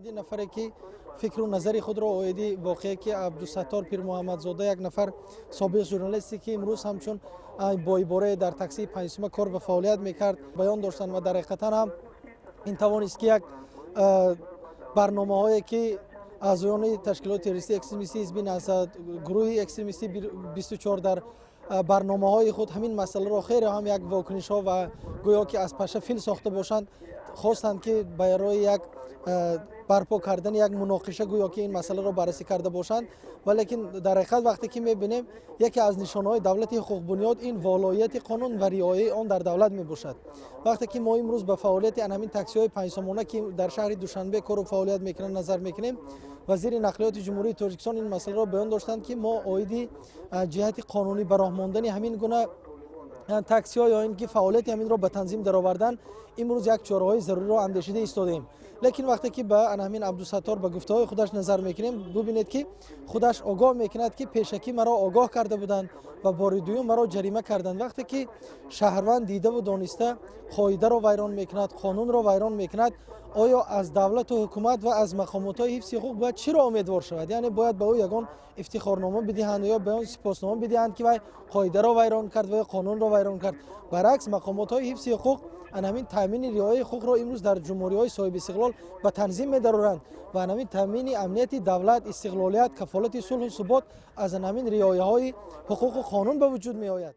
اویدی نفری که فکر و نظر خود را اویدی واقعی که عبدالستار پیر محمدزاده یک نفر سابق ژورنالیستی که امروز همچون با عباره در تاکسی پنجم کار و فعالیت میکرد بیان داشتن و در حقیقت هم این توانست که یک برنامه‌هایی که اعضایان تشکیلات تروریستی اکستریمیستی حزب نهضت گروه اکستریمیستی 24 در برنامه‌های خود همین مسئله را خیر هم یک واکنش‌ها و گویا که از پشه فیل ساخته باشند خواستند که برای یک برپا کردن یک مناقشه گویا که این مسئله را بررسی کرده باشند ولیکن در حقیقت وقتی که می‌بینیم یکی از نشانه‌های دولت حقوق بنیاد این والایت قانون و رعایت آن در دولت میباشد. وقتی که ما امروز به فعالیت همین تاکسی‌های 5 سامانه که در شهر دوشنبه کار و فعالیت میکنند نظر میکنیم وزیر نقلیات جمهوری تاجیکستان این مسئله را بیان داشتند که ما عایدی جهت قانونی به راه ماندن همین گونه تاکسی ها یا اینکه فعالیت همین را به تنظیم درآوردن امروز یک چاره‌های ضروری را اندیشیده ایستادیم. لیکن وقتی که به همین عبدالستار به گفته‌های خودش نظر میکنیم ببینید که خودش آگاه میکند که پیشکی مرا آگاه کرده بودند و بار دوم مرا جریمه کردند. وقتی که شهروند دیده و دانسته قاعده را ویران میکند قانون را ویران میکند آیا از دولت و حکومت و از مقامات حفظ حقوق باید چرا امیدوار شود؟ یعنی باید به او یگان افتخارنامه بدهند یا به آن سپاسنامه بدهند که وای قاعده را ویران کرد و قانون را ویران کرد. برعکس مقامات های حفظ حقوق همین تامین رعایت حقوق را امروز در جمهوری‌های صاحب استقلال به تنظیم می‌دارند و همین تامین امنیت دولت استقلالیت کفالت صلح و ثبات از همین رعایت‌های حقوق و قانون به وجود می‌آید.